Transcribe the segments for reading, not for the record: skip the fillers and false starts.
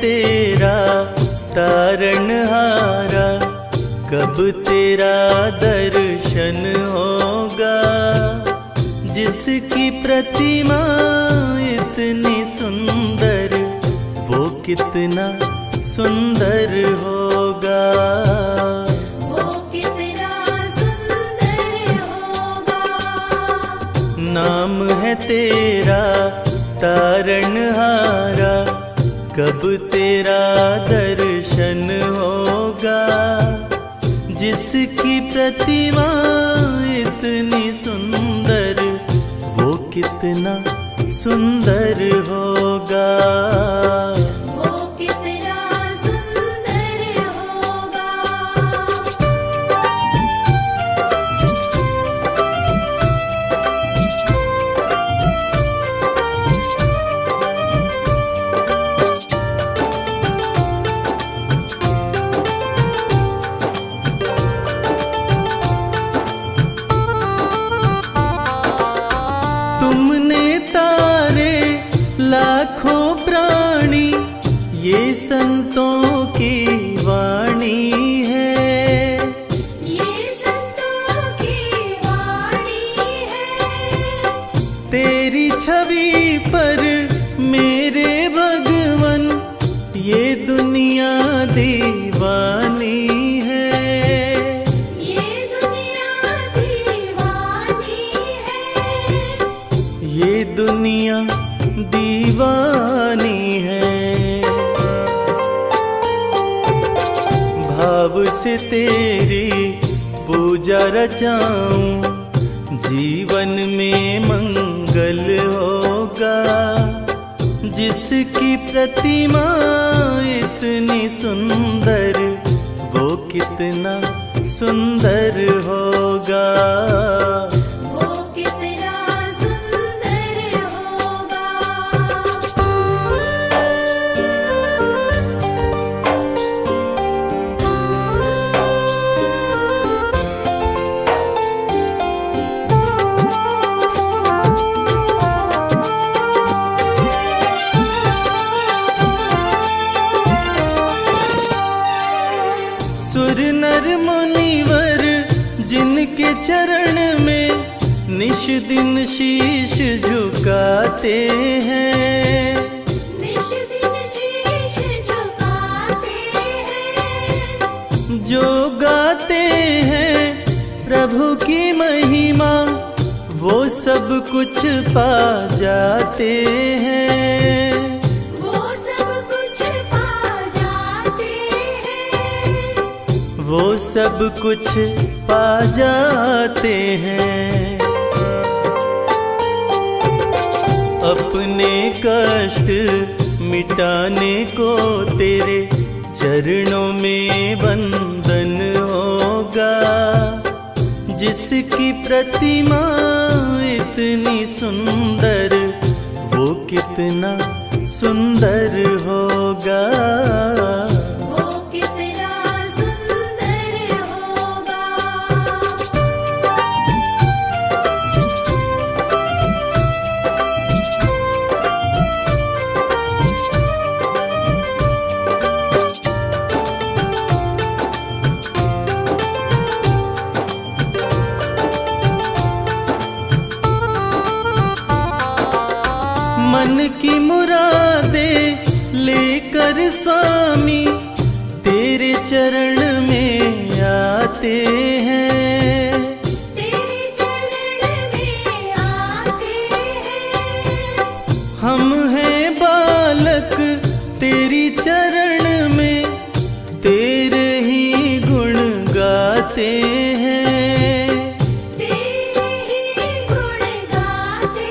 तेरा तारणहारा, कब तेरा दर्शन होगा। जिसकी प्रतिमा इतनी सुंदर, वो कितना सुंदर होगा। वो कितना सुंदर होगा। नाम है तेरा तारणहारा, कब तेरा दर्शन होगा। जिसकी प्रतिमा इतनी सुंदर, वो कितना सुंदर होगा। वो कितना सुंदर होगा। तुमने तारे लाखों प्राणी, ये संतों की वाणी है। ये संतों की वाणी है। तेरी छवि पर मेरे भगवन, ये दुनिया दीवानी है। ये दुनिया दीवानी है। ये दुनिया दीवानी है। भाव से तेरी पूजा रचाऊं, जीवन में मंगल होगा। जिसकी प्रतिमा इतनी सुंदर, वो कितना सुंदर होगा। वो कितना सुंदर होगा। सुर नर मुनिवर जिनके चरण में निश दिन शीश झुकाते हैं। निश दिन शीश झुकाते हैं। जो गाते हैं प्रभु की महिमा, वो सब कुछ पा जाते हैं। वो सब कुछ पा जाते हैं। वो सब कुछ पा जाते हैं। अपने कष्ट मिटाने को तेरे चरणों में वंदन होगा। जिसकी प्रतिमा इतनी सुंदर, वो कितना सुंदर होगा। वो कितना सुंदर होगा। मन की मुरादे लेकर स्वामी तेरे चरण में आते हैं। तेरे चरण में आते हैं। हम हैं बालक तेरी चरण में, तेरे ही गुण गाते हैं। तेरे ही गुण गाते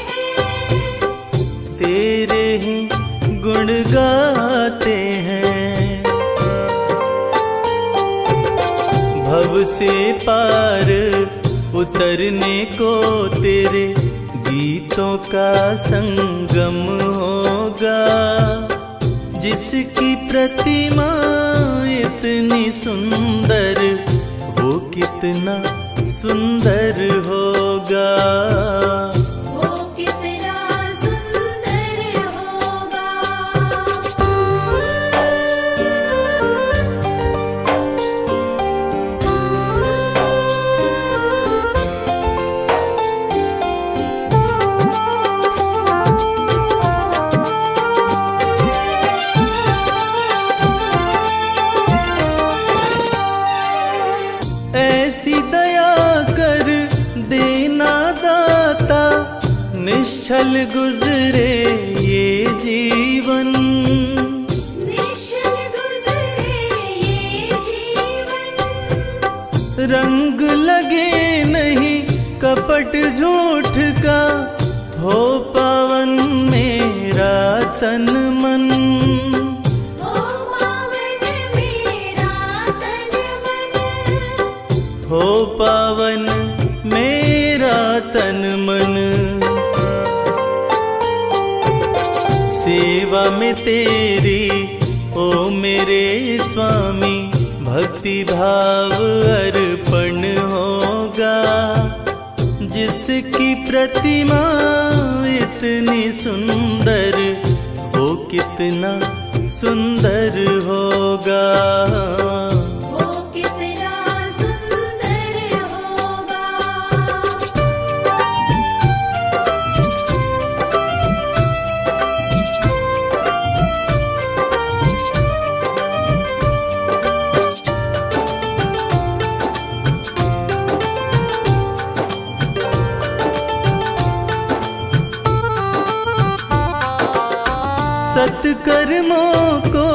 हैं। तेरे ही गुण गाते हैं। भव से पार उतरने को तेरे गीतों का संगम होगा। जिसकी प्रतिमा इतनी सुंदर, वो कितना सुंदर होगा। वो कितना सुंदर होगा। दाता, निश्चल गुजरे ये जीवन। निश्चल गुजरे ये जीवन। रंग लगे नहीं कपट झूठ का, हो पावन मेरा तन मन। हो पावन मेरा तन मन। हो पावन मेरा तन मन। सेवा में तेरी ओ मेरे स्वामी, भक्ति भाव अर्पण होगा। जिसकी प्रतिमा इतनी सुंदर, वो कितना सुंदर होगा। वो कितना सुंदर होगा। सत्कर्मों को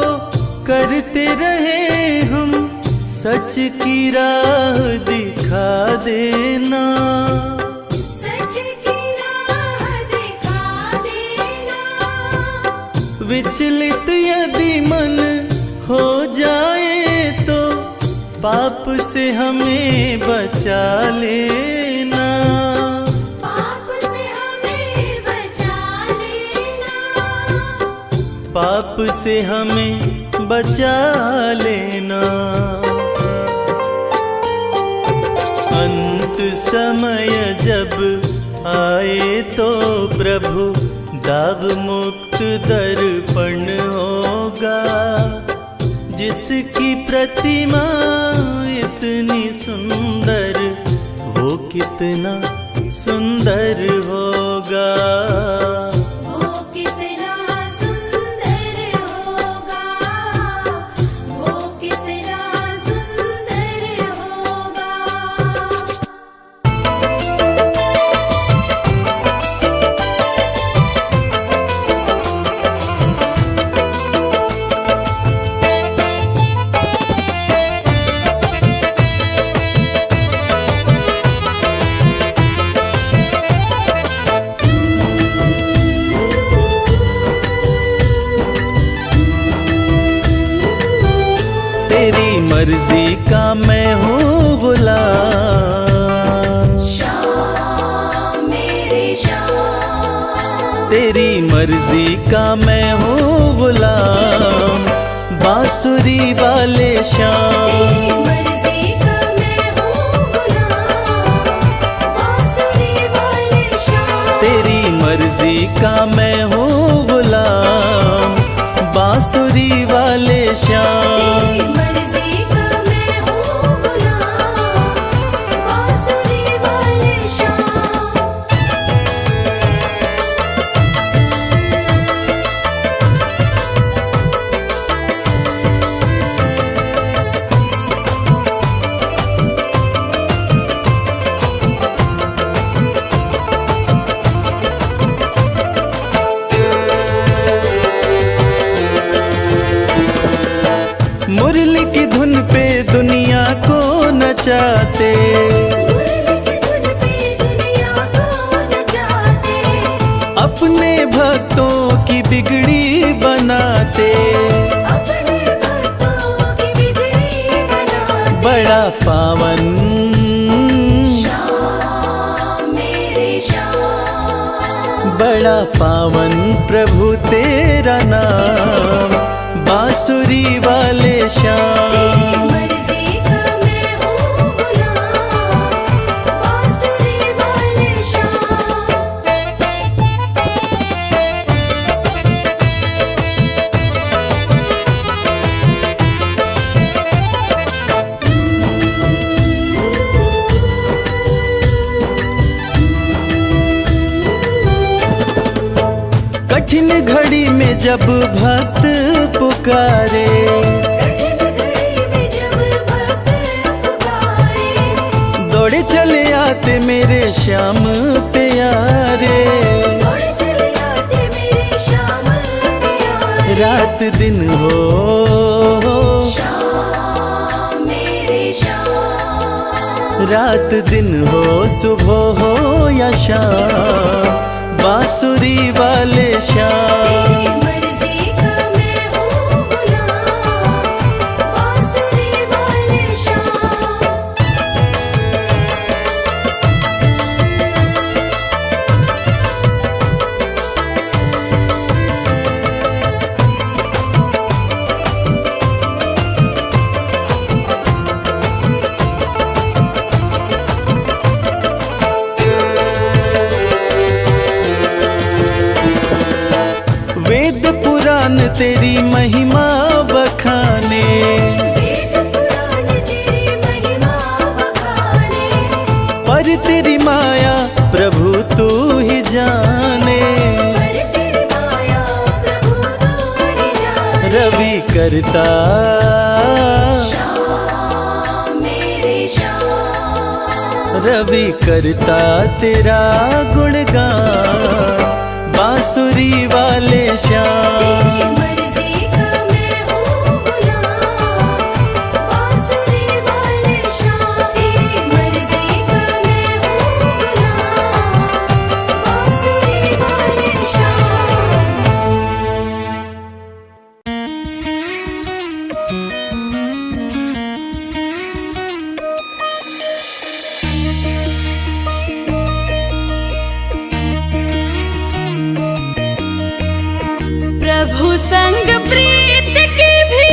करते रहे हम, सच की राह दिखा देना। सच की राह दिखा देना। विचलित यदि मन हो जाए तो, पाप से हमें बचा लेना। पाप से हमें बचा लेना। पाप से हमें बचा लेना। अंत समय जब आए तो प्रभु, दाव मुक्त दर्पण होगा। जिसकी प्रतिमा इतनी सुंदर, वो कितना सुंदर होगा। वो कितना सुंदर होगा। वो कितना सुंदर होगा। तेरी मर्जी का मैं हूँ गुलाम। श्याम मेरे श्याम। तेरी मर्जी का मैं हूँ गुलाम। बांसुरी वाले श्याम, मर्जी का मैं हूँ गुलाम। बांसुरी वाले श्याम। तेरी मर्जी का मैं हूँ गुलाम। बांसुरी वाले श्याम। मर्जी का मैं हूँ गुलाम। बांसुरी वाले श्याम। मुरली की धुन पे दुनिया को नचाते, दुनिया को नचाते। अपने भक्तों की बिगड़ी बनाते। अपने भक्तों की बिगड़ी बनाते। बड़ा पावन, श्याम मेरे श्याम। बड़ा पावन प्रभु तेरा नाम। बांसुरी वाले श्याम। मर्जी का मैं हूँ गुलाम। बांसुरी वाले श्याम। कठिन घड़ी में जब भक्त पुकारे, कठिन घड़ी में जब भक्त पुकारे। दौड़े चले आते आते मेरे श्याम प्यारे, दौड़ चले आते मेरे श्याम प्यारे। रात दिन हो श्याम मेरे श्याम, रात दिन हो, सुबह हो या शाम, बांसुरी वाले श्याम। तेरी मर्जी का मैं हूँ गुलाम, बांसुरी वाले श्याम। वेद पुराण तेरी महिमा बखाने, वेद पुराण तेरी महिमा बखाने, पर तेरी माया प्रभु तू ही जाने। पर तेरी माया प्रभु तू ही जाने। रवि करता श्याम मेरे श्याम, रवि करता तेरा गुणगान, बांसुरी वाले श्याम। तेरी मर्जी का मैं हूँ गुलाम, बांसुरी वाले श्याम। तेरी मर्जी का मैं हूँ गुलाम, बांसुरी वाले श्याम। प्रभु संग प्रीत की भी,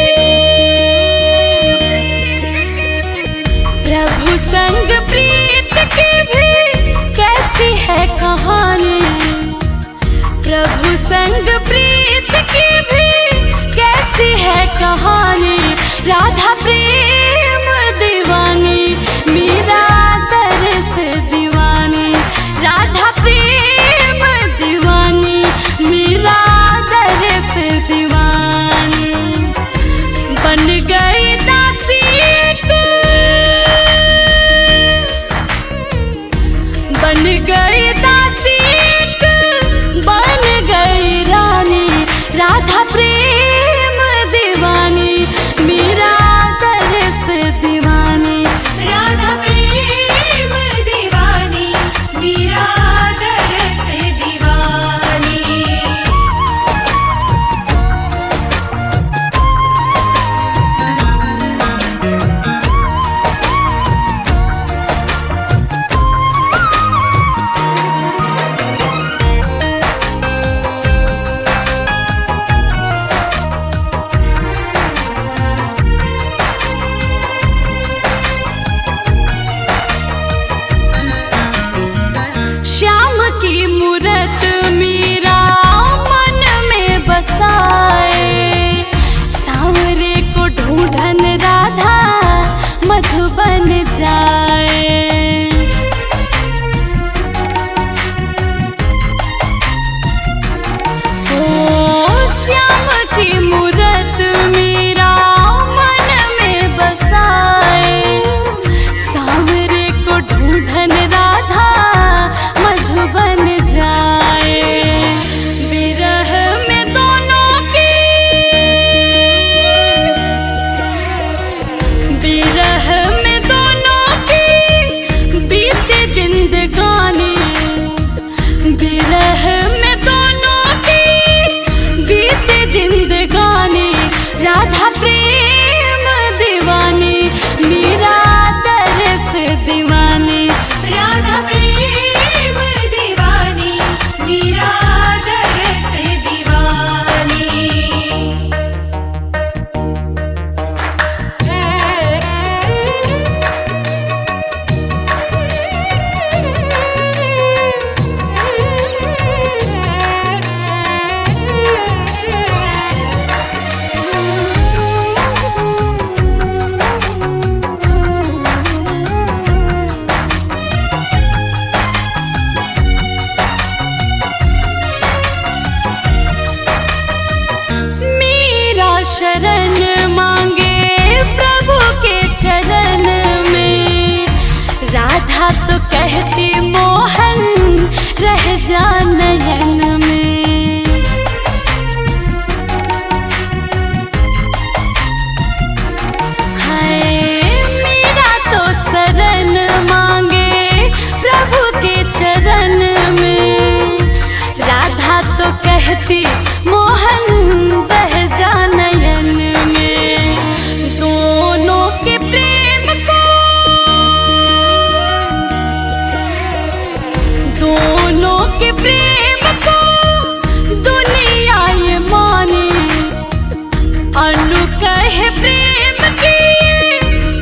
प्रभु संग प्रीत की भी कैसी है कहानी। प्रभु संग प्रीत की भी कैसी है कहानी। राधा प्रेम दीवानी, मीरा तरस दीवानी। राधा प्रेम दीवानी, मीरा तरस दीवानी। बन गई दासी एक, बन गई दासी एक, बन गई रानी। राधा प्रेम दीवानी, मीरा तरस दीवानी। राधा प्रेम दीवानी, मीरा तरस दीवानी। श्याम की मूरत मीरा मन में बसाए। सांवरे को ढूंढन राधा मधुबन जाए। ओ श्याम की मूरत मीरा मन में बसाए। सांवरे को ढूंढन राधा मधुबन जाए। विरह में दोनों की, विरह में दोनों की बीते जिंदगानी। विरह में दोनों की बीते जिंदगानी। राधा प्रेम दीवानी, मीरा तरस दीवानी। राधा प्रेम दीवानी, मीरा तरस दीवानी। शरण मांगे प्रभु के चरण में। राधा तो कहती प्रेम को दुनिया ये माने, अनु कहे प्रेम की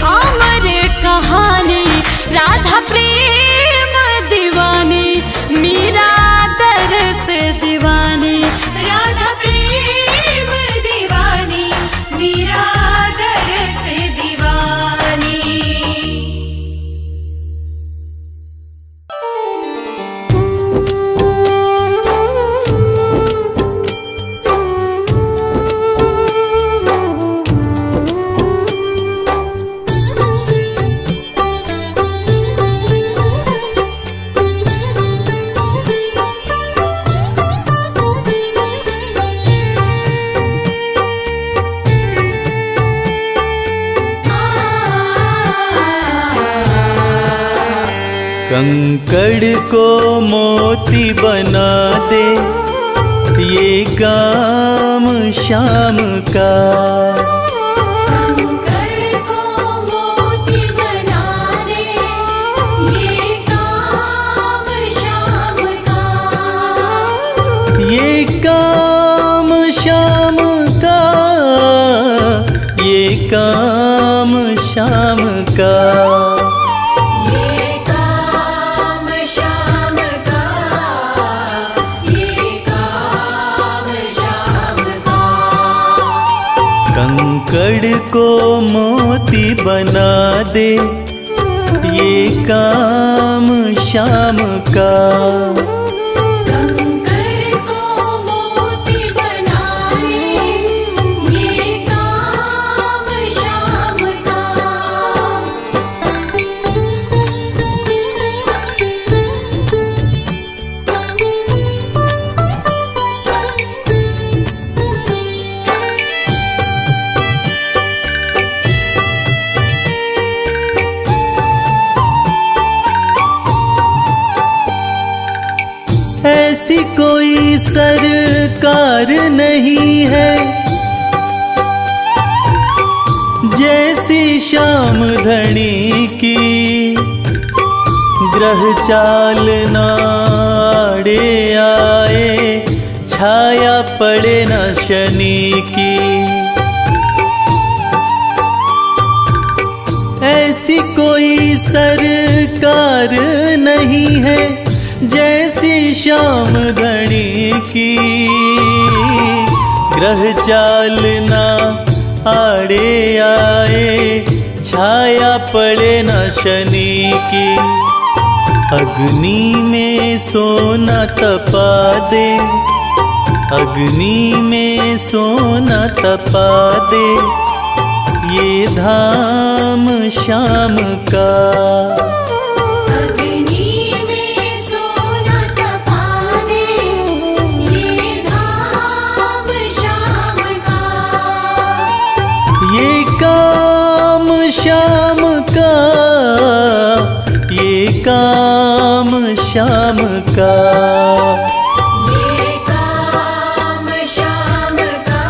अमर कहानी, राधा प्रेम दीवानी, मीरा दरस दीवानी। राधा प्रेम दीवानी, मीरा दरस दीवानी। कंकड़ को मोती बना दे ये काम शाम का, कंकड़ को मोती बना दे ये काम शाम का, ये काम शाम का, ये काम शाम का। कंकड़ को मोती बना दे ये काम शाम का, कंकड़ को मोती बना दे ये काम शाम का। ऐसी कोई सरकार नहीं है जैसी श्याम धनी की, ग्रह चाल नाड़े आए छाया पड़े न शनि की। ऐसी कोई सरकार नहीं है जैसी श्याम धनी की, ग्रह चाल ना आड़े आए छाया पड़े न शनि की। अग्नि में सोना तपा दे, अग्नि में सोना तपा दे ये धाम शाम का। अग्नि में सोना तपा दे ये धाम शाम का। ये काम शाम का, ये काम शाम का। ये काम शाम का,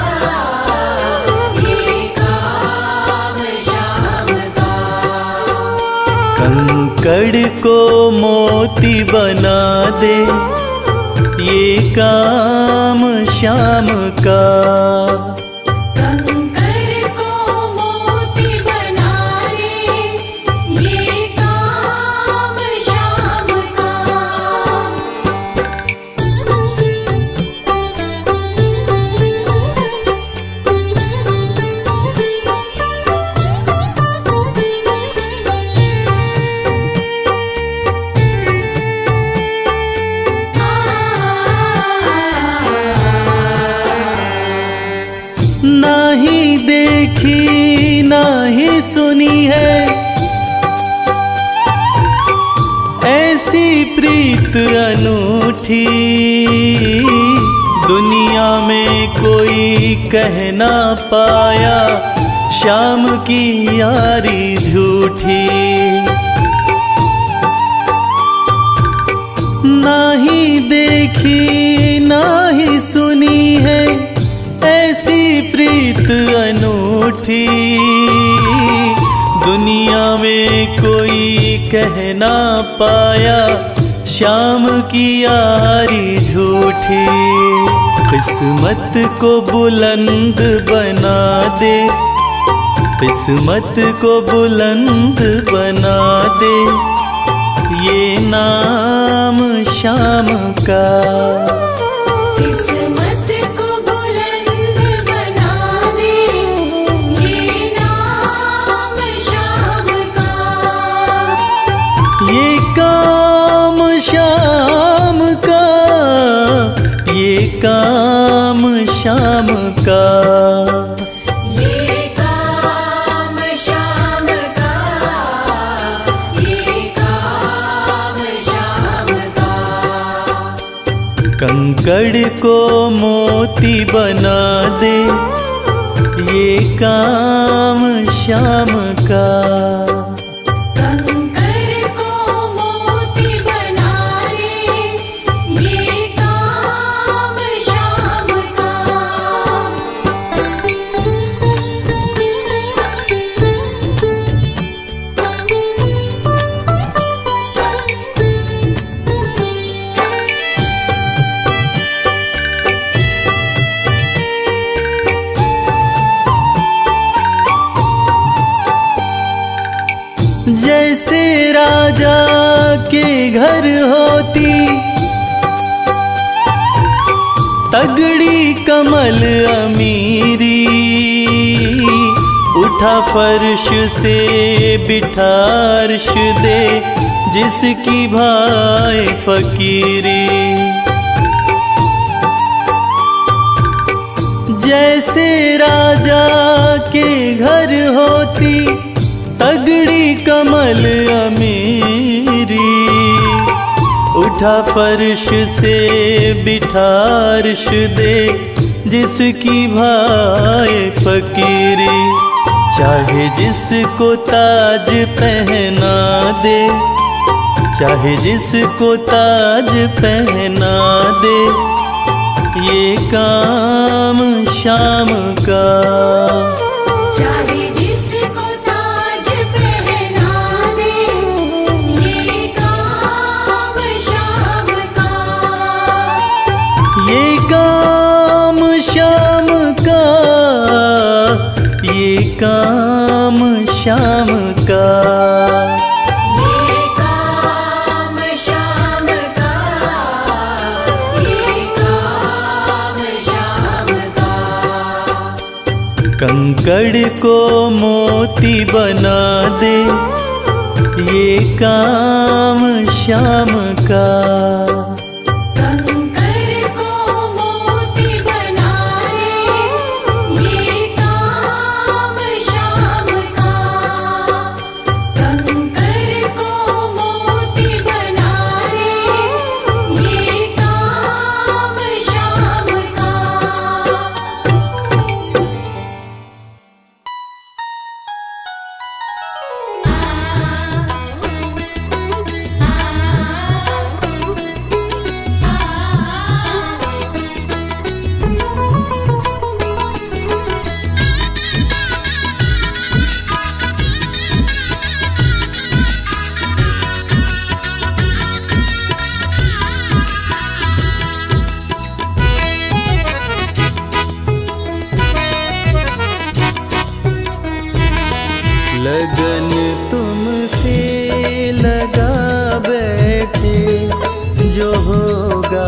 ये काम शाम का। कंकड़ को मोती बना दे ये काम शाम का। कंकड़ को मोती बना दे ये काम शाम का। नाही देखी नाही सुनी है ऐसी प्रीत अनूठी, दुनिया में कोई कह ना पाया शाम की यारी झूठी। नाही देखी नाही सुनी है ऐसी प्रीत अनूठी, दुनिया में कोई कह ना पाया शाम की यारी झूठी किस्मत को बुलंद बना दे, किस्मत को बुलंद बना दे, ये नाम शाम का। किस्मत को बुलंद बना दे, ये नाम शाम का। ये काम शाम का, ये काम शाम का। ये काम शाम का, ये काम शाम का। कंकड़ को मोती बना दे, ये काम शाम का। कंकड़ को मोती बना दे, ये काम शाम का। जैसे राजा के घर होती तगड़ी कमल अमीरी, उठा फर्श से बिठा अर्श दे, जिसकी भाई फकीरी। जैसे राजा के घर होती तगड़ी कमल अमीरी, उठा फर्श से बिठा अर्श दे, जिसकी भाई फकीरी। चाहे जिसको ताज पहना दे, चाहे जिसको ताज पहना दे, ये काम शाम का। चाहे जिसको ताज पहना दे, ये काम शाम का। ये काम शाम का, ये काम शाम का। ये काम शाम का, ये काम शाम का। कंकड़ को मोती बना दे, ये काम शाम का। कंकड़ को मोती बना दे, ये काम शाम का। कंकड़ को मोती बना दे, ये काम शाम का। लगन तुमसे लगा बैठे, जो होगा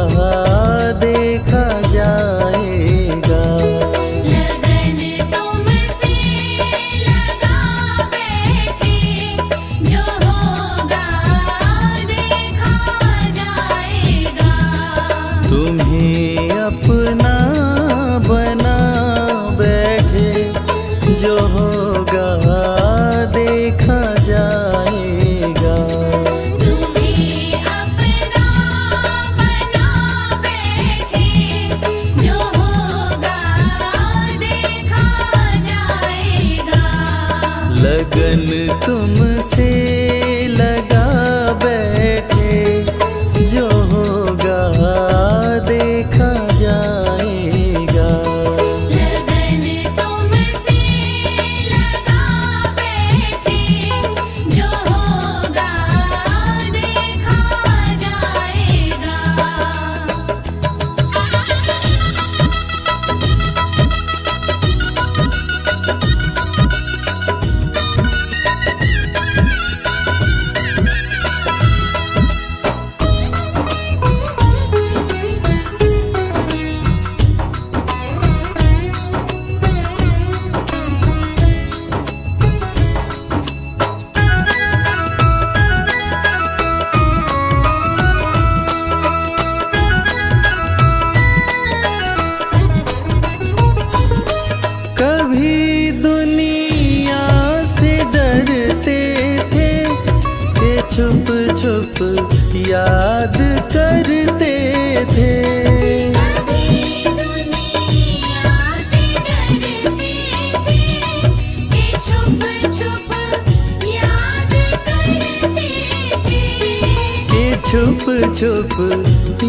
देखा जाएगा। लगन तुमसे लगा बैठे, जो होगा देखा जाएगा। तुम्हें अपना बना बैठे, जो होगा देखा जाएगा। तुम्हें अपना बना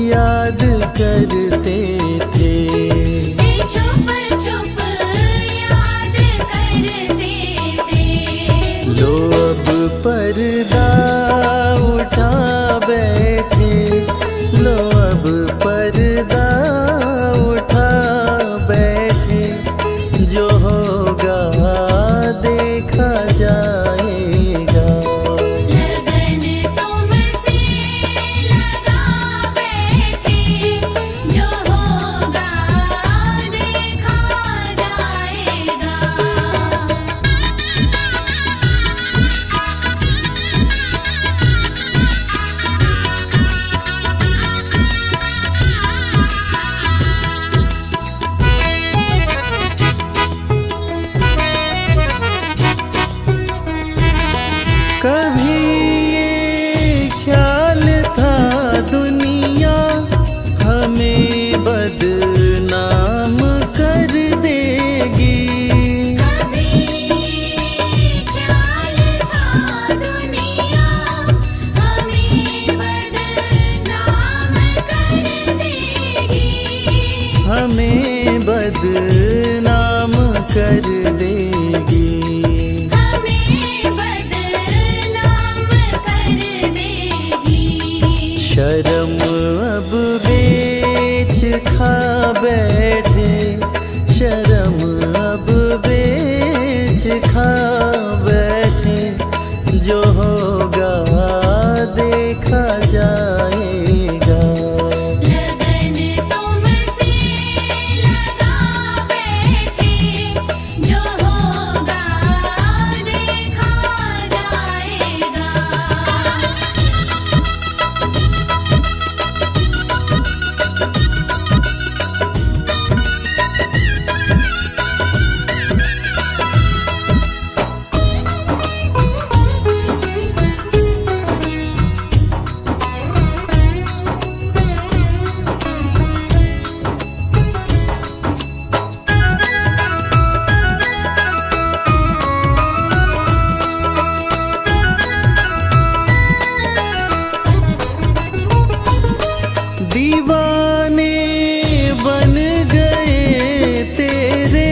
याद करते थे। छुप छुप याद करते थे। लो अब पर्दा उठा बैठे, लो अब पर्दा उठा बैठे, जो होगा देखा जाएगा। लगन तुमसे लगा बैठे, जो होगा देखा जाएगा। कभी ये ख्याल था दुनिया हमें बदनाम कर देगी। कभी ख्याल था दुनिया हमें बदनाम कर देगी। हमें बदनाम कर देगी। हमें बदनाम कर देगी। शर्म अब बेच खा बैठे, शर्म अब बेच खा बैठे, जो होगा देखा जाएगा। लगन तुमसे लगा बैठे, जो होगा देखा जाएगा। दीवाने बन गए तेरे,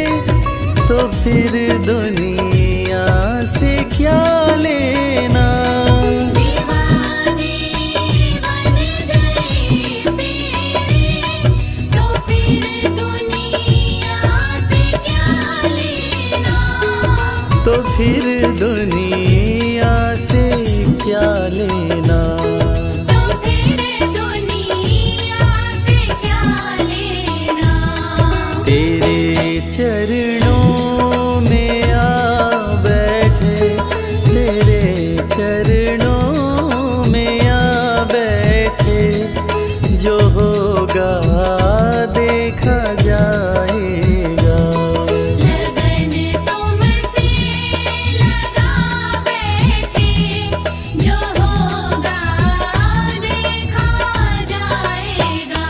तो फिर दुनिया से क्या लेना। दीवाने बन गए तेरे, तो फिर दुनिया से क्या लेना। तो फिर दुनिया से क्या लेना। तो फिर दुनिया से क्या लेना। तेरे चरणों में आ बैठे, तेरे चरणों में आ बैठे, जो होगा देखा जाएगा। लगन तुमसे लगा बैठे, जो होगा देखा जाएगा।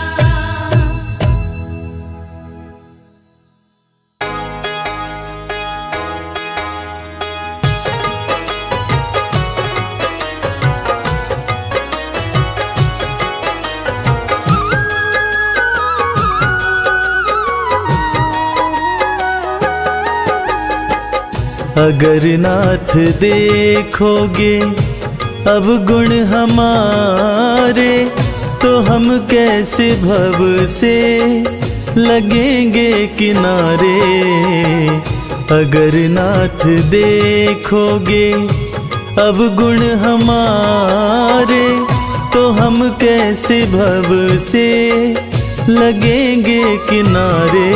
अगर नाथ देखोगे अब गुण हमारे, तो हम कैसे भव से लगेंगे किनारे। अगर नाथ देखोगे अब गुण हमारे, तो हम कैसे भव से लगेंगे किनारे।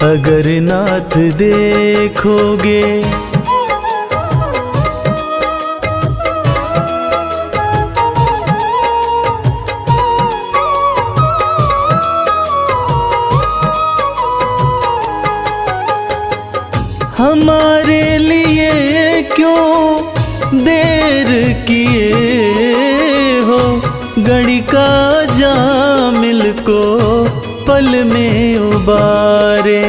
अगर नाथ देखोगे हमारे लिए क्यों देर किए हो, गणिका जामिल को पल में उबारे।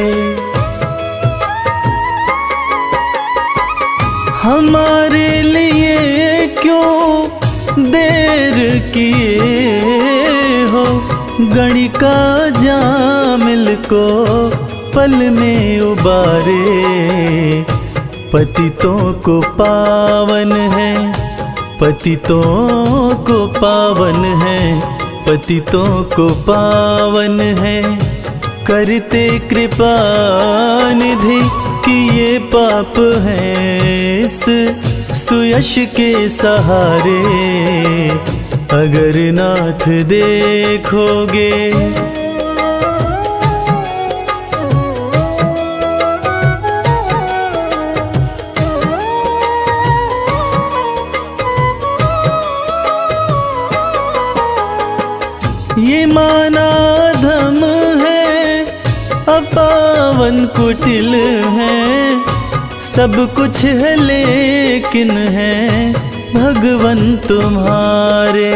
हमारे लिए क्यों देर किए गणिका जामिल को पल में उबारे। पतितों को पावन है, पतितों को पावन है, पतितों को पावन है। करते कृपा निधि कि ये पाप हैं इस सुयश के सहारे। अगर नाथ देखोगे ये माना धम है, अपावन कुटिल है। सब कुछ है लेकिन है भगवन तुम्हारे।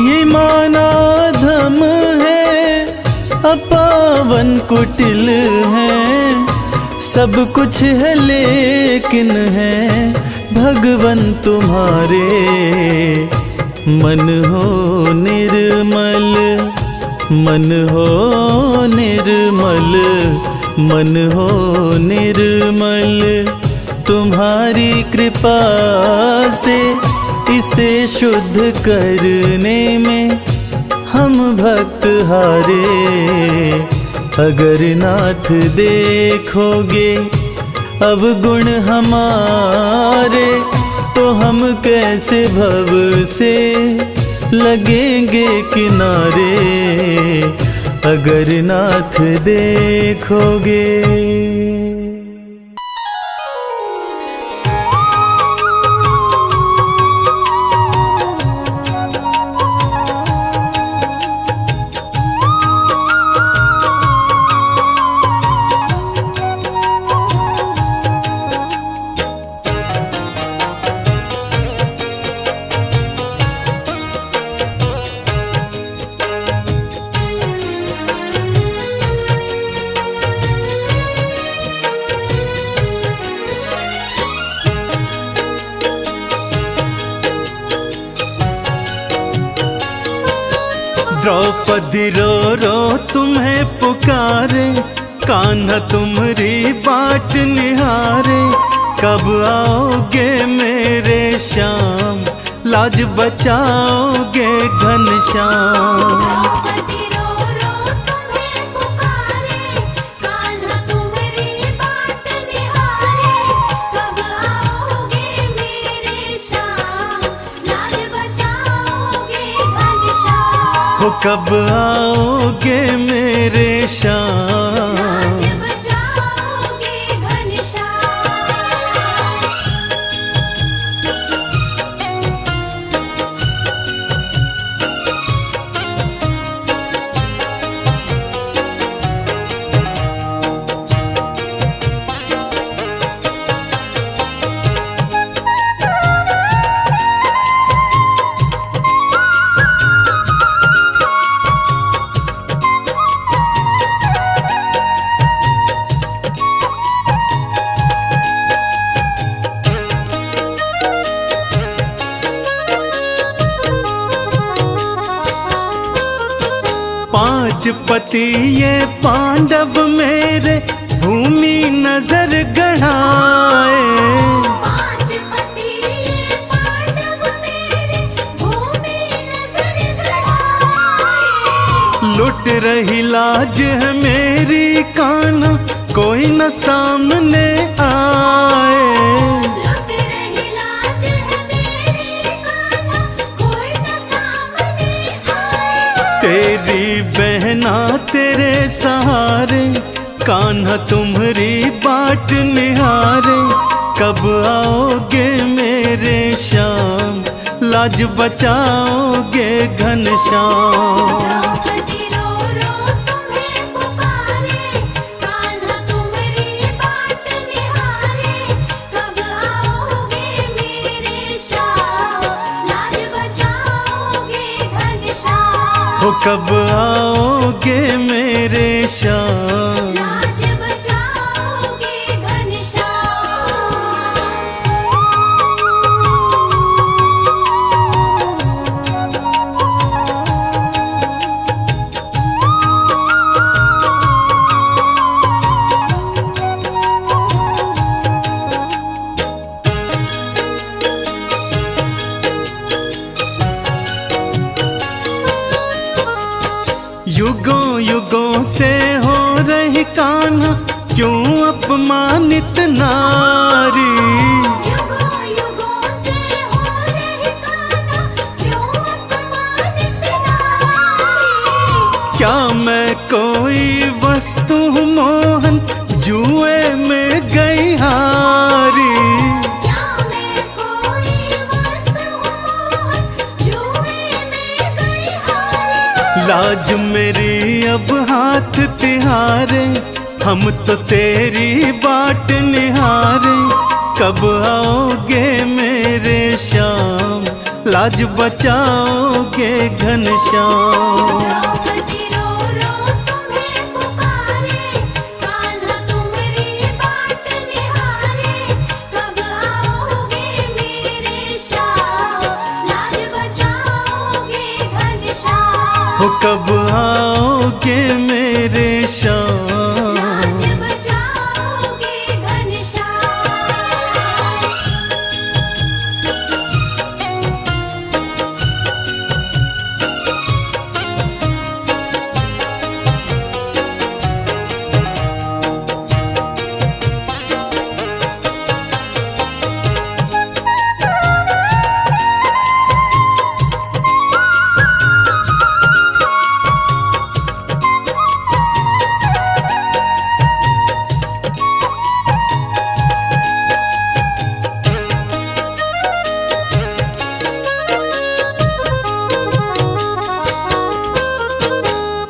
ये माना धम है, अपावन कुटिल है। सब कुछ है लेकिन है भगवन तुम्हारे। मन हो निर्मल, मन हो निर्मल, मन हो निर्मल। तुम्हारी कृपा से इसे शुद्ध करने में हम भक्त हारे। अगर नाथ देखोगे अब गुण हमारे, तो हम कैसे भव से लगेंगे किनारे। अगर नाथ देखोगे द्रौपदी रो रो तुम्हें पुकारे, कान्हा तुम्हारी बाट निहारे। कब आओगे मेरे श्याम, लाज बचाओगे घनश्याम। द्रौपदी रो रो तुम्हें पुकारे, कान्हा तुम्हारी बाट निहारे। कब आओगे मेरे श्याम, लाज बचाओगे घनश्याम। हो कब आओगे मेरे श्याम, लाज बचाओगे घनश्याम। पांच पति ये पांडव मेरे, भूमि नजर गढ़ाए। पांच पति ये पांडव मेरे, भूमि नजर गड़ाए। लुट रही लाज है मेरी कान्हा, कोई न सामने आए। लुट रही लाज है मेरी कान्हा, कोई न सामने आए। तेरी बहना तेरे सहारे, कान्हा तुम्हारी बाट निहारे। कब आओगे मेरे श्याम, लाज बचाओगे घनश्याम। द्रौपदी रो रो तुम्हें पुकारे, कान्हा तुम्हारी बाट निहारे। कब आओगे मेरे श्याम, लाज बचाओगे घनश्याम। हो कब आओगे मेरे श्याम, लाज बचाओगे घनश्याम। युगों से हो रही कान्हा क्यों अपमानित नारी। युगों युगों से हो रही कान्हा क्यों अपमानित नारी। क्या मैं कोई वस्तु हूँ मोहन जुए में गई हारी। क्या मैं कोई वस्तु हूँ जुए में गई हारी। लाज मेरी अब हाथ तिहारे हम तो तेरी बाट निहारे। कब आओगे मेरे श्याम लाज बचाओगे घनश्याम। द्रौपदी रो रो तुम्हें पुकारे, कान्हा तुम्हारी बाट निहारे। कब आओगे मेरे श्याम, लाज बचाओगे घनश्याम। हो कब आओगे मेरे श्याम। लाज बचाओगे घनश्याम।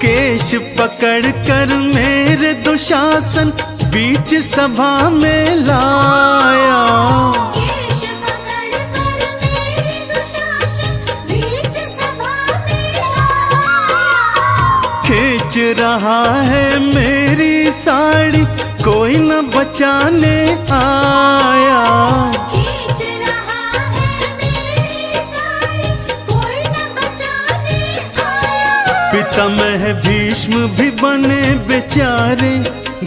केश पकड़ कर मेरे दुशासन बीच सभा में लाया। केश पकड़ कर मेरे दुशासन बीच सभा में लाया। खींच रहा है मेरी साड़ी कोई न बचाने आया। खींच रहा है मेरी साड़ी कोई न बचाने आया। पितामह भीष्म भी बने बेचारे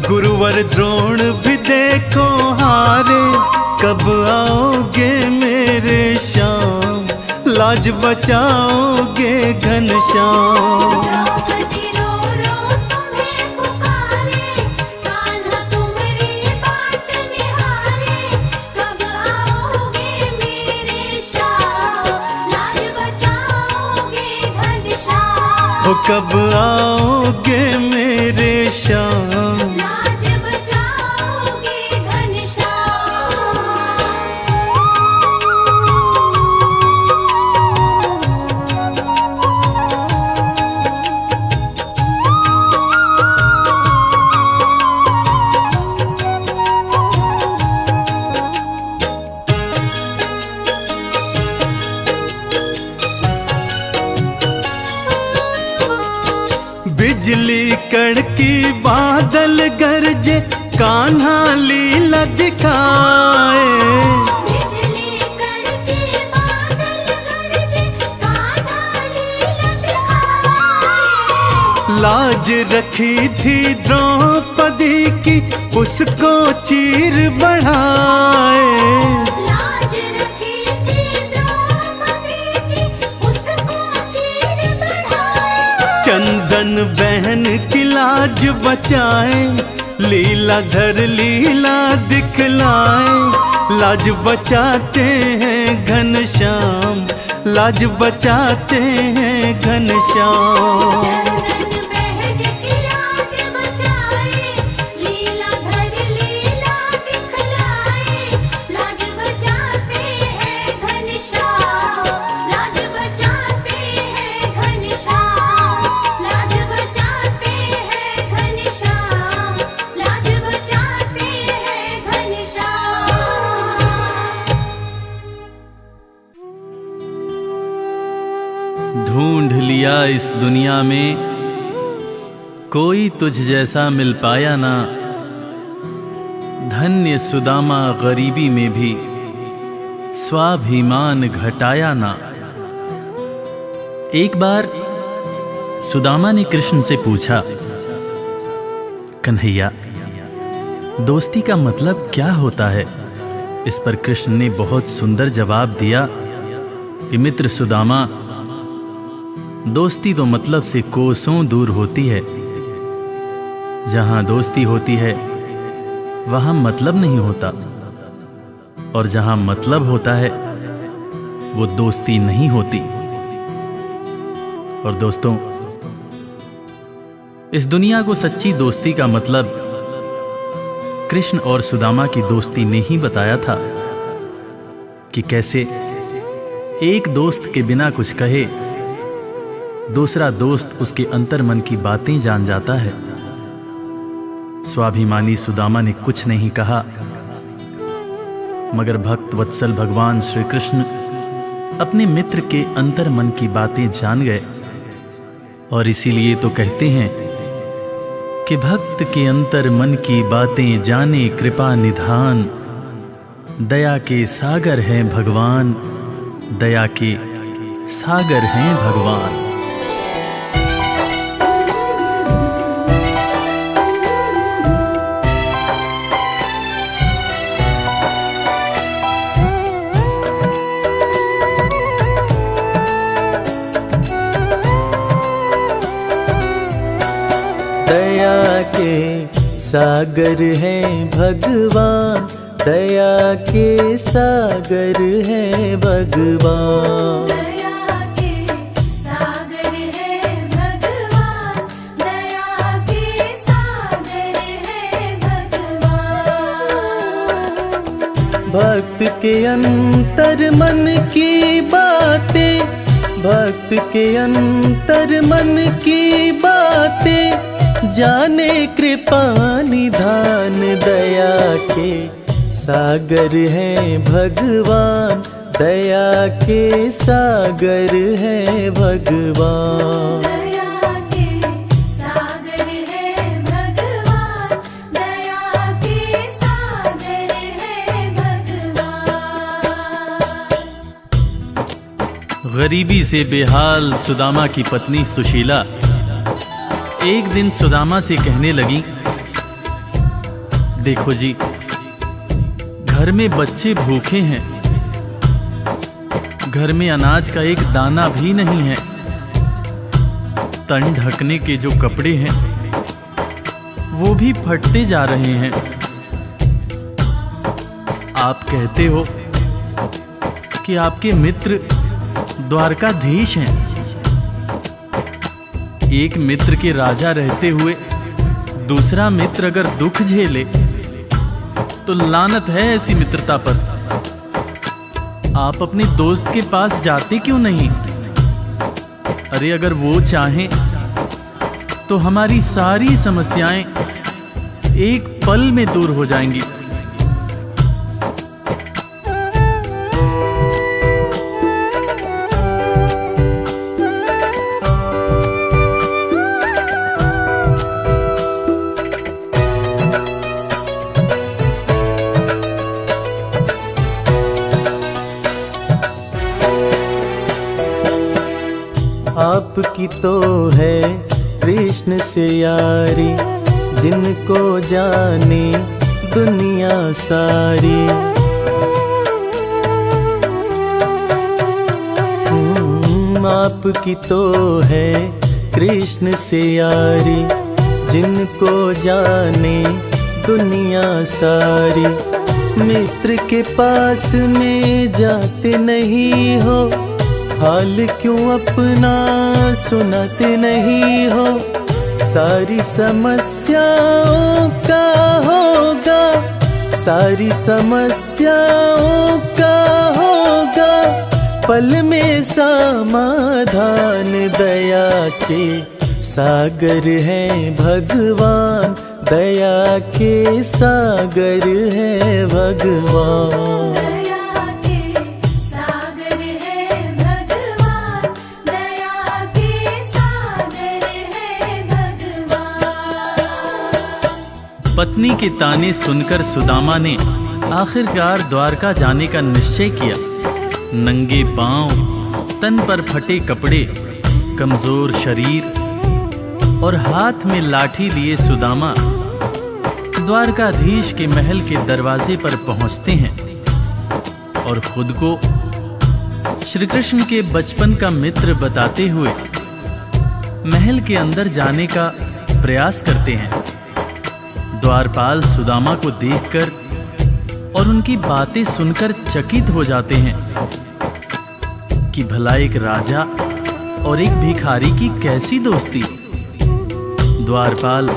गुरुवर द्रोण भी देखो हारे। कब आओगे मेरे श्याम लाज बचाओगे घनश्याम। द्रौपदी रो रो तुम्हें पुकारे, कान्हा तुम्हारी बाट निहारे। कब आओगे मेरे श्याम, लाज बचाओगे घनश्याम। हो कब आओगे मेरे श्याम। लाज बचाओगे घनश्याम। बिजली कड़की बादल गरजे कान्हा लीला दिखाए। बिजली कड़के बादल गरजे, कान्हा लीला दिखाए। लाज रखी थी द्रौपदी की उसको चीर बढ़ाए। लाज रखी थी द्रौपदी की उसको चीर बढ़ाए। चंदन बहन की लाज बचाए लीलाधर लीला दिखलाए। लाज बचाते हैं घनश्याम लाज बचाते हैं घनश्याम। चंदन बहन की लाज बचाए, लीलाधर लीला दिखलाए। लाज बचाते हैं घनश्याम, लाज बचाते हैं घनश्याम। लाज बचाते हैं घनश्याम, लाज बचाते हैं घनश्याम। ढूंढ लिया इस दुनिया में कोई तुझ जैसा मिल पाया ना। धन्य सुदामा गरीबी में भी स्वाभिमान घटाया ना। एक बार सुदामा ने कृष्ण से पूछा, कन्हैया दोस्ती का मतलब क्या होता है? इस पर कृष्ण ने बहुत सुंदर जवाब दिया कि मित्र सुदामा, दोस्ती तो मतलब से कोसों दूर होती है, जहाँ दोस्ती होती है वहाँ मतलब नहीं होता, और जहाँ मतलब होता है वो दोस्ती नहीं होती। और दोस्तों, इस दुनिया को सच्ची दोस्ती का मतलब कृष्ण और सुदामा की दोस्ती ने ही बताया था कि कैसे एक दोस्त के बिना कुछ कहे दूसरा दोस्त उसके अंतर्मन की बातें जान जाता है। स्वाभिमानी सुदामा ने कुछ नहीं कहा, मगर भक्त वत्सल भगवान श्री कृष्ण अपने मित्र के अंतर्मन की बातें जान गए। और इसीलिए तो कहते हैं कि भक्त के अंतर्मन की बातें जाने कृपा निधान, दया के सागर हैं भगवान, दया के सागर हैं भगवान। दया के सागर हैं भगवान, दया के सागर हैं भगवान। दया के सागर है भगवान, दया के सागर है भगवान। भक्त के अंतर मन की बातें, भक्त के अंतर मन की बातें जाने कृपा निधान, दया के सागर हैं भगवान, दया के सागर हैं भगवान। दया के सागर है भगवान, दया के सागर है भगवान। गरीबी से बेहाल सुदामा की पत्नी सुशीला एक दिन सुदामा से कहने लगी, देखो जी, घर में बच्चे भूखे हैं, घर में अनाज का एक दाना भी नहीं है, तन ढकने के जो कपड़े हैं वो भी फटते जा रहे हैं। आप कहते हो कि आपके मित्र द्वारकाधीश हैं। एक मित्र के राजा रहते हुए दूसरा मित्र अगर दुख झेले तो लानत है ऐसी मित्रता पर। आप अपने दोस्त के पास जाते क्यों नहीं? अरे अगर वो चाहें तो हमारी सारी समस्याएं एक पल में दूर हो जाएंगी। आपकी तो है कृष्ण से यारी, जिनको जाने दुनिया सारी। आपकी तो है कृष्ण से यारी, जिनको जाने दुनिया सारी। मित्र के पास में जाते नहीं हो, हाल क्यों अपना सुनाते नहीं हो। सारी समस्याओं का होगा, सारी समस्याओं का होगा पल में समाधान। दया के सागर हैं भगवान, दया के सागर हैं भगवान। दया के सागर है भगवान, दया के सागर है भगवान। पत्नी के ताने सुनकर सुदामा ने आखिरकार द्वारका जाने का निश्चय किया। नंगे पांव, तन पर फटे कपड़े, कमजोर शरीर और हाथ में लाठी लिए सुदामा द्वारकाधीश के महल के दरवाजे पर पहुंचते हैं और खुद को श्री कृष्ण के बचपन का मित्र बताते हुए महल के अंदर जाने का प्रयास करते हैं। द्वारपाल सुदामा को देखकर और उनकी बातें सुनकर चकित हो जाते हैं कि भला एक राजा और एक भिखारी की कैसी दोस्ती। द्वारपाल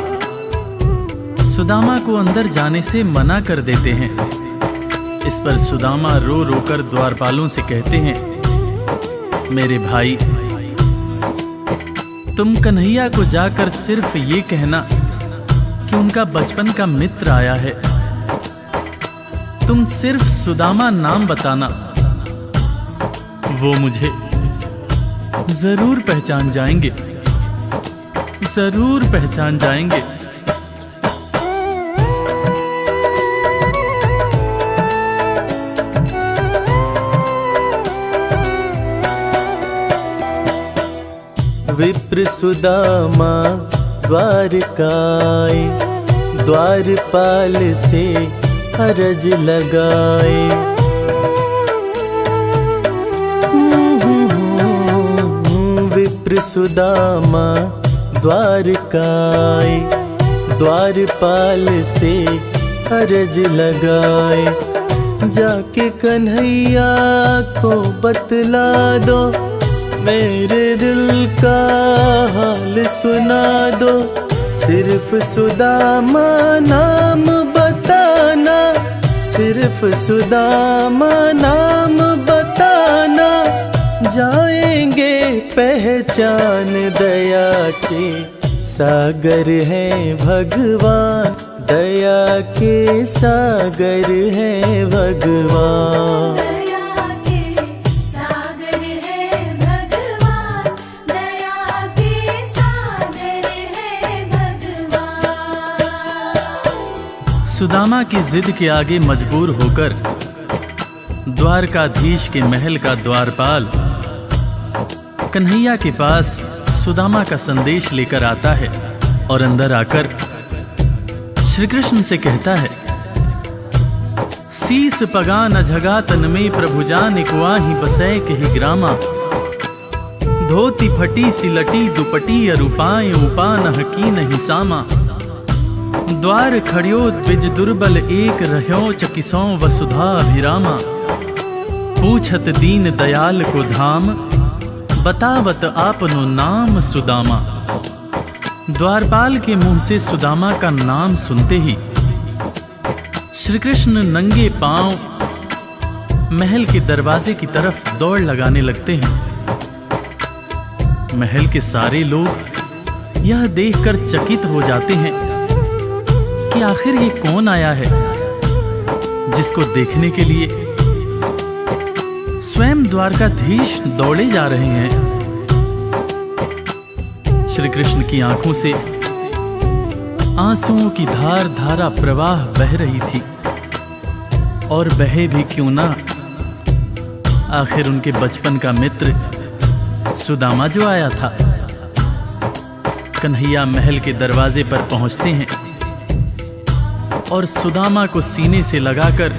सुदामा को अंदर जाने से मना कर देते हैं। इस पर सुदामा रो रो कर द्वारपालों से कहते हैं, मेरे भाई, तुम कन्हैया को जाकर सिर्फ ये कहना कि उनका बचपन का मित्र आया है। तुम सिर्फ सुदामा नाम बताना, वो मुझे जरूर पहचान जाएंगे, जरूर पहचान जाएंगे। विप्र सुदामा द्वारकाए, द्वारपाल से अरज लगाए। विप्र सुदामा द्वारकाए, द्वारपाल से अरज लगाए। जाके कन्हैया को बतला दो, मेरे दिल का हाल सुना दो। सिर्फ सुदामा नाम बताना, सिर्फ सुदामा नाम बताना। जाएंगे पहचान, दया के सागर है भगवान, दया के सागर है भगवान। दया के सागर है भगवान, दया के सागर है भगवान। सुदामा की जिद के आगे मजबूर होकर द्वारकाधीश के महल का द्वारपाल कन्हैया के पास सुदामा का संदेश लेकर आता है और अंदर आकर श्री कृष्ण से कहता है, शीस पगा न झगा तन में प्रभु जान कुआही बसै कही ग्रामा। धोती फटी सिलटी दुपटी अरुपाए उपा न हकी नहीं सामा। द्वार खड़ियो द्विज दुर्बल एक रह्यो चकिसों वसुधा अभिरामा। पूछत दीन दयाल को धाम, बतावत आपनो नाम सुदामा। द्वारपाल के मुंह से सुदामा का नाम सुनते ही श्री कृष्ण नंगे पांव महल के दरवाजे की तरफ दौड़ लगाने लगते हैं। महल के सारे लोग यह देखकर चकित हो जाते हैं कि आखिर ये कौन आया है जिसको देखने के लिए स्वयं द्वारकाधीश दौड़े जा रहे हैं। श्री कृष्ण की आंखों से आंसुओं की धार धारा प्रवाह बह रही थी, और बहे भी क्यों ना, आखिर उनके बचपन का मित्र सुदामा जो आया था। कन्हैया महल के दरवाजे पर पहुंचते हैं और सुदामा को सीने से लगाकर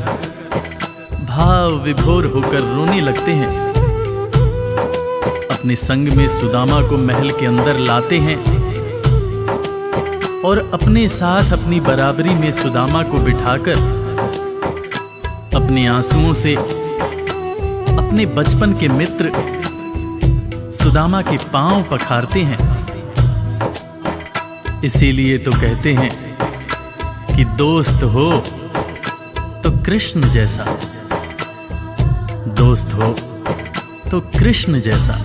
भाव विभोर होकर रोने लगते हैं। अपने संग में सुदामा को महल के अंदर लाते हैं और अपने साथ अपनी बराबरी में सुदामा को बिठाकर अपने आंसुओं से अपने बचपन के मित्र सुदामा के पांव पखारते हैं। इसीलिए तो कहते हैं कि दोस्त हो तो कृष्ण जैसा, दोस्त हो तो कृष्ण जैसा।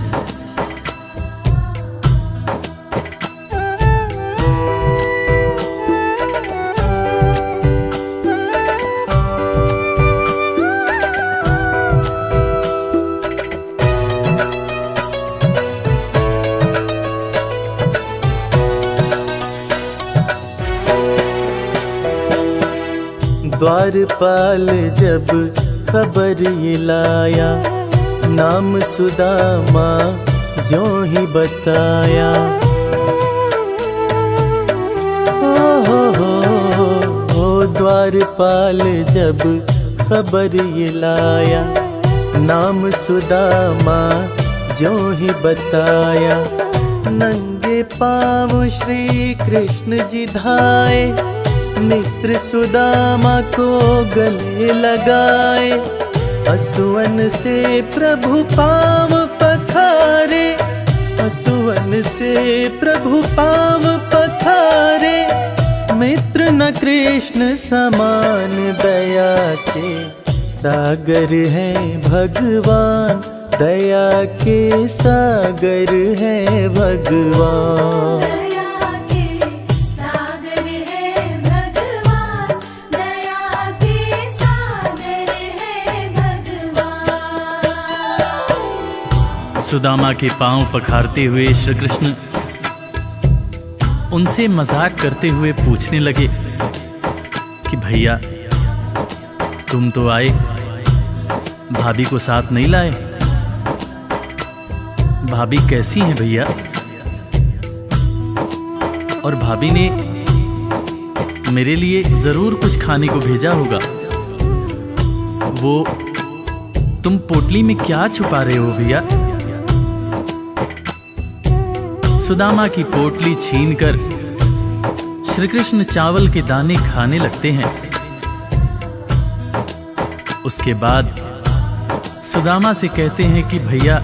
द्वारपाल जब खबर ये लाया, नाम सुदामा जो ही बताया। हो द्वारपाल जब खबर ये लाया, नाम सुदामा जो ही बताया। नंगे पाँव श्री कृष्ण जी धाए, मित्र सुदामा को गले लगाए, असुवन से प्रभु पाँव पखारे, असुवन से प्रभु पाँव पखारे। मित्र न कृष्ण समान दया के सागर हैं भगवान, दया के सागर हैं भगवान। दया के सागर है भगवान, दया के सागर है भगवान। सुदामा के पांव पखारते हुए श्री कृष्ण उनसे मजाक करते हुए पूछने लगे कि भैया तुम तो आए, भाभी को साथ नहीं लाए। भाभी कैसी हैं भैया? और भाभी ने मेरे लिए जरूर कुछ खाने को भेजा होगा। वो तुम पोटली में क्या छुपा रहे हो भैया? सुदामा की पोटली छीनकर श्री कृष्ण चावल के दाने खाने लगते हैं। उसके बाद सुदामा से कहते हैं कि भैया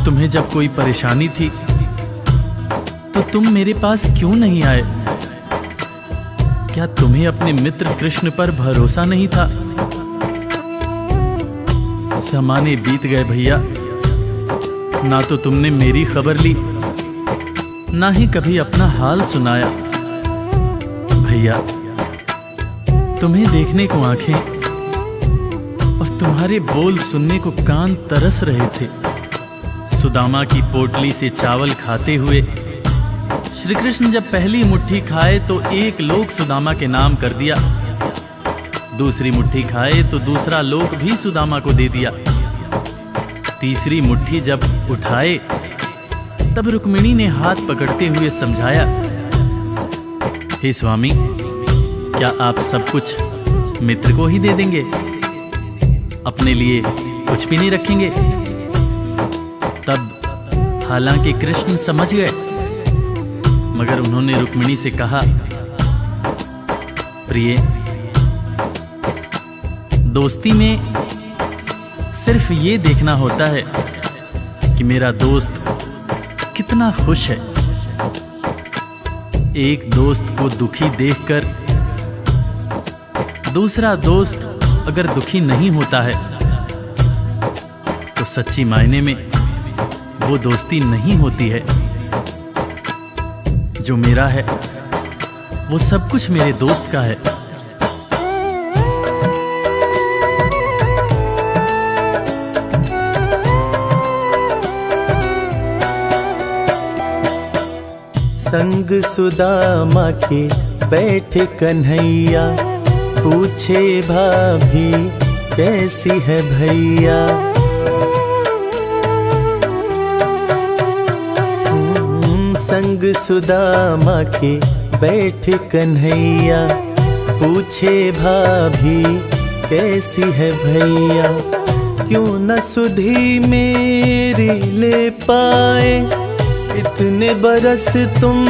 तुम्हें जब कोई परेशानी थी तो तुम मेरे पास क्यों नहीं आए? क्या तुम्हें अपने मित्र कृष्ण पर भरोसा नहीं था? ज़माने बीत गए भैया, ना तो तुमने मेरी खबर ली, ना ही कभी अपना हाल सुनाया। भैया तुम्हें देखने को आंखें और तुम्हारे बोल सुनने को कान तरस रहे थे। सुदामा की पोटली से चावल खाते हुए श्री कृष्ण जब पहली मुट्ठी खाए तो एक लोक सुदामा के नाम कर दिया, दूसरी मुट्ठी खाए तो दूसरा लोक भी सुदामा को दे दिया। तीसरी मुट्ठी जब उठाए तब रुक्मिणी ने हाथ पकड़ते हुए समझाया, हे स्वामी क्या आप सब कुछ मित्र को ही दे देंगे, अपने लिए कुछ भी नहीं रखेंगे? तब हालांकि कृष्ण समझ गए, मगर उन्होंने रुक्मिणी से कहा, प्रिय दोस्ती में सिर्फ ये देखना होता है कि मेरा दोस्त कितना खुश है। एक दोस्त को दुखी देखकर दूसरा दोस्त अगर दुखी नहीं होता है तो सच्ची मायने में वो दोस्ती नहीं होती है। जो मेरा है वो सब कुछ मेरे दोस्त का है। संग सुदामा के बैठे कन्हैया, पूछे भाभी कैसी है भैया। संग सुदामा के बैठे कन्हैया, पूछे भाभी कैसी है भैया। क्यों न सुधी मेरी ले पाए, इतने बरस तुम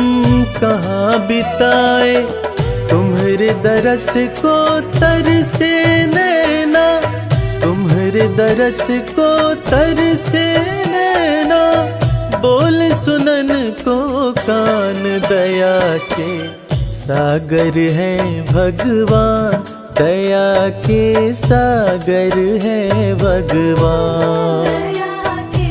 कहाँ बिताए। तुम्हारे दरस को तरसे नैना, तुम्हारे दरस को तरसे नैना। बोल सुनन को कान, दया के सागर हैं भगवान, दया के सागर हैं भगवान। दया के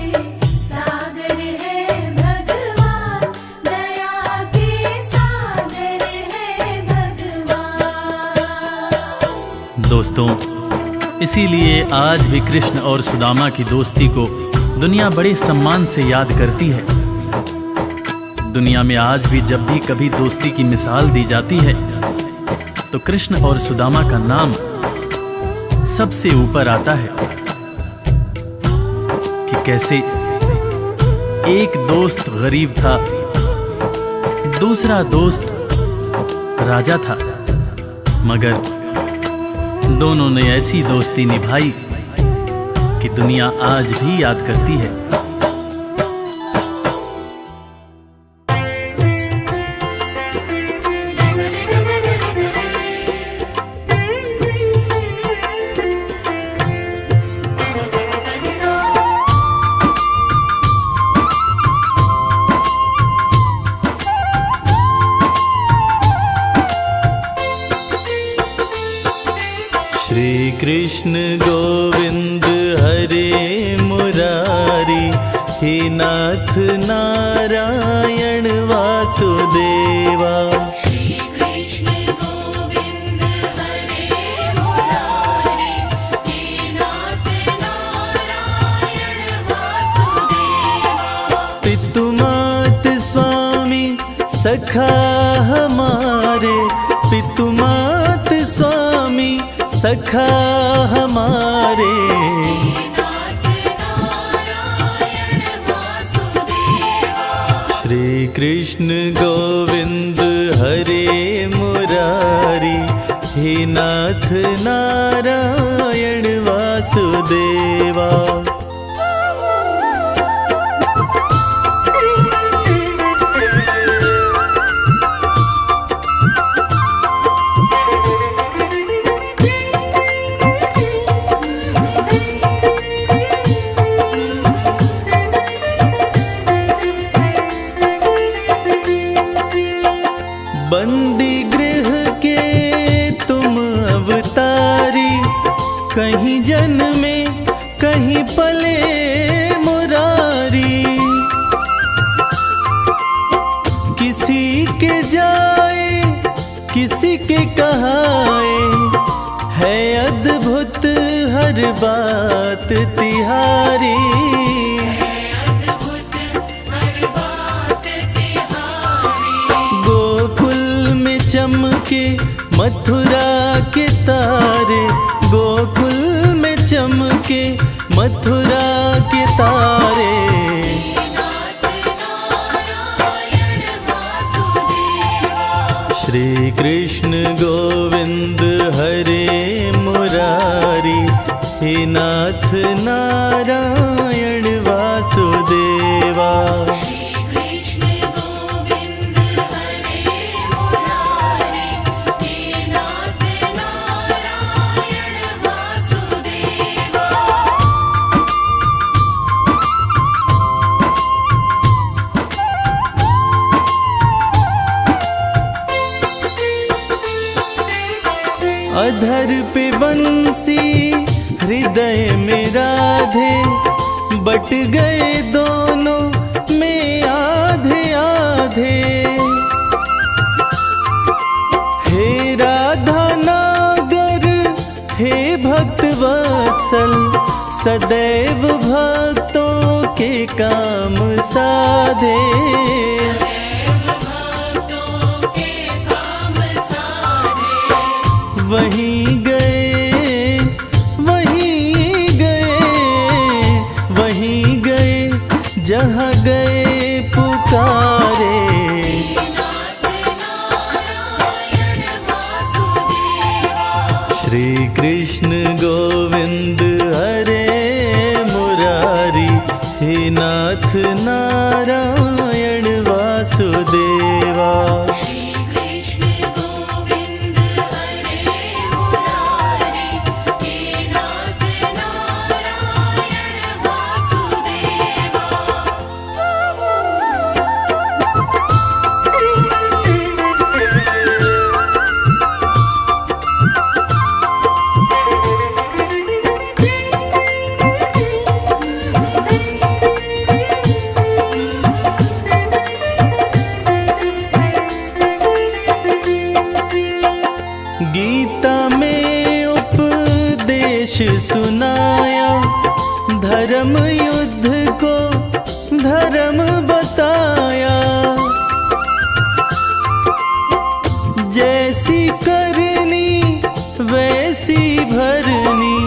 सागर है भगवान, दया के सागर है भगवान। दोस्तों, इसीलिए आज भी कृष्ण और सुदामा की दोस्ती को दुनिया बड़े सम्मान से याद करती है। दुनिया में आज भी जब भी कभी दोस्ती की मिसाल दी जाती है तो कृष्ण और सुदामा का नाम सबसे ऊपर आता है कि कैसे एक दोस्त गरीब था, दूसरा दोस्त राजा था, मगर दोनों ने ऐसी दोस्ती निभाई कि दुनिया आज भी याद करती है। कृष्ण गोविंद हरे मुरारी, हे नाथ नारायण वासुदेवा। श्री कृष्ण गोविंद हरे मुरारी, हे नाथ नारायण वासुदेवा। पितु मात स्वामी सखा हमारे, पितु मात स्वामी सखा हमारे। श्री कृष्ण गोविंद हरे मुरारी, हे नाथ नारायण वासुदेवा। बंदी गृह के तुम अवतारी, कहीं जन्मे कहीं पले मुरारी। किसी के जाए किसी के कहाए, है अद्भुत हर बात तिहारी। चमके मथुरा के तारे, गोकुल में चमके मथुरा के तारे। श्री कृष्ण गोविंद हरे मुरारी, हे नाथ नारायण वासुदेवा। अधर पे बंसी हृदय में राधे, बट गए दोनों में आधे आधे। हे राधा नागर हे भक्त वत्सल, सदैव भक्तों के काम साधे। वहीं गए वहीं गए वहीं गए, जहाँ गए पुकारे। श्री कृष्ण गोविंद हरे मुरारी, हे नाथ नारायण वासुदेवा। गीता में उपदेश सुनाया, धर्म युद्ध को धर्म बताया। जैसी करनी वैसी भरनी,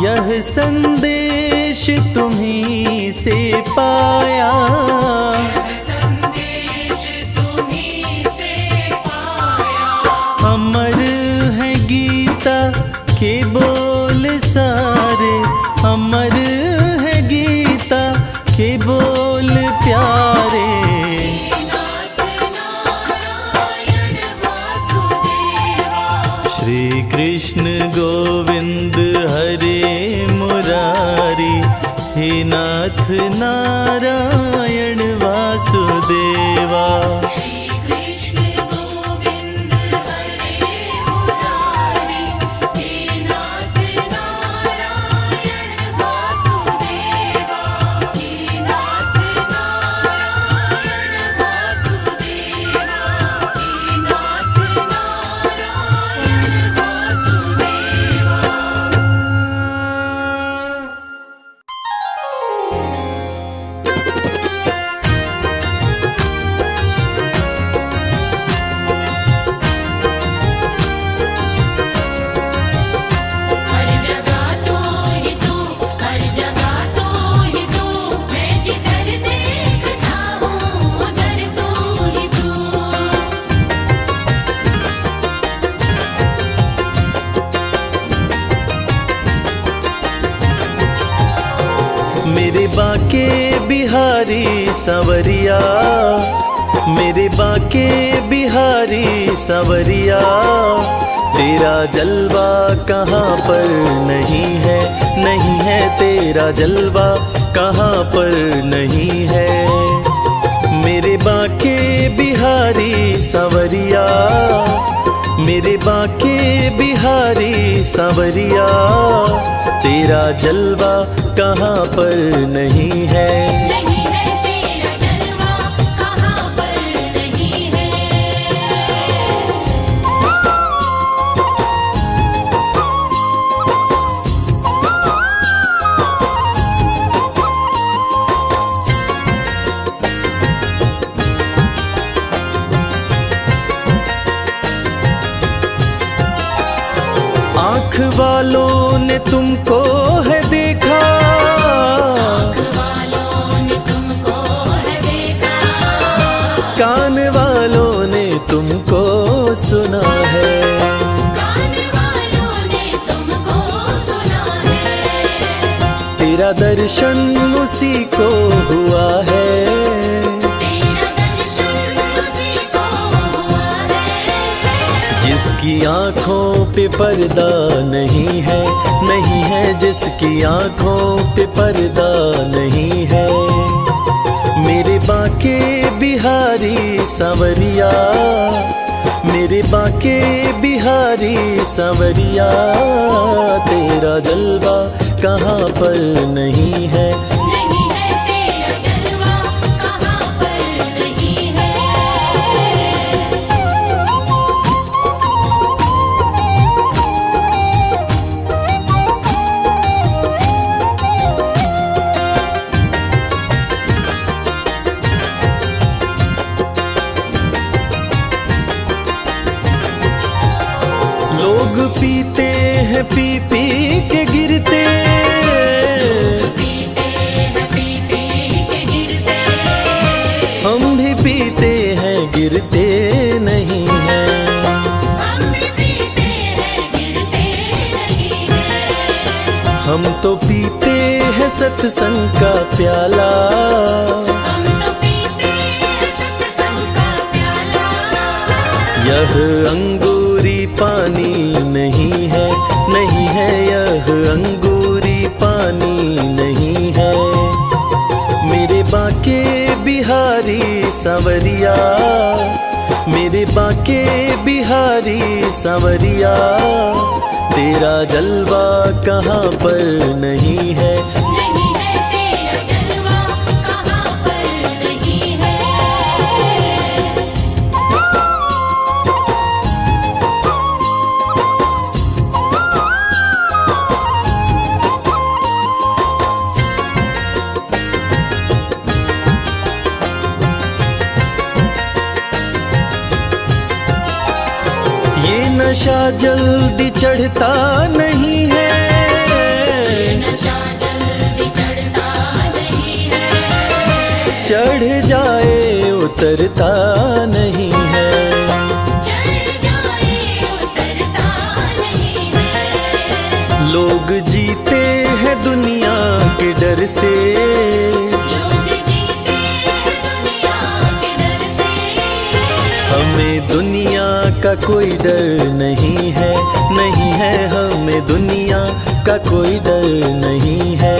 यह संदेश तुम्हीं से पाया। अमर है गीता के बोल सारे, अमर है गीता के बोल प्यारे। श्री कृष्ण गोविंद हरे मुरारी, हे नाथ नारायण वासुदेवा। कृष्ण गोविंद हरे मुरारी, हे नाथ नारायण मेरे बाके बिहारी सांवरिया, मेरे बाके बिहारी सांवरिया, तेरा जलवा कहाँ पर नहीं है, नहीं है तेरा जलवा कहाँ पर नहीं है। मेरे बाके बिहारी सांवरिया, मेरे बाके बिहारी सांवरिया, तेरा जलवा कहाँ पर नहीं है। नहीं है तेरा जलवा कहाँ पर नहीं है। आँख वालों ने तुमको है देखा, आँख वालों ने तुमको है देखा, कान वालों ने तुमको सुना है, कान वालों ने तुमको सुना है। तेरा दर्शन उसी को हुआ है, तेरा दर्शन उसी को हुआ है। जिसकी आँखों पे पर्दा नहीं है, नहीं है जिसकी आँखों पे पर्दा नहीं है। मेरे बाके बिहारी सांवरिया, मेरे बाके बिहारी सांवरिया, तेरा जलवा कहाँ पर नहीं है। नहीं है तेरा जलवा कहाँ पर नहीं है। लोग पीते हैं पी पी के गिरते, पीते हैं पी पी के गिरते, हम भी पीते हैं गिरते नहीं हैं। हम भी पीते हैं गिरते नहीं हैं। हम तो पीते हैं सत्संग का प्याला, हम तो पीते हैं सत्संग का प्याला। यह अंगूरी पानी नहीं है, नहीं है यह अंगूरी पानी नहीं है। मेरे बाके बिहारी सांवरिया, मेरे बाके बिहारी सांवरिया, तेरा जलवा कहाँ पर नहीं है। नहीं है तेरा जलवा कहाँ पर नहीं है। ये नशा जल्दी चढ़ता नहीं है, नशा जल्दी चढ़ता नहीं है। चढ़ जाए उतरता नहीं है। चढ़ जाए उतरता नहीं है। लोग जीते हैं दुनिया के डर से, लोग जीते हैं दुनिया के डर से। हमें दुनिया का कोई डर नहीं है, नहीं है हमें दुनिया का कोई डर नहीं है।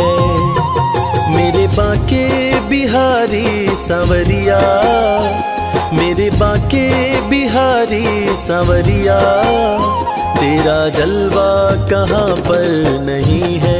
मेरे बाके बिहारी सांवरिया, मेरे बाके बिहारी सांवरिया, तेरा जलवा कहाँ पर नहीं है।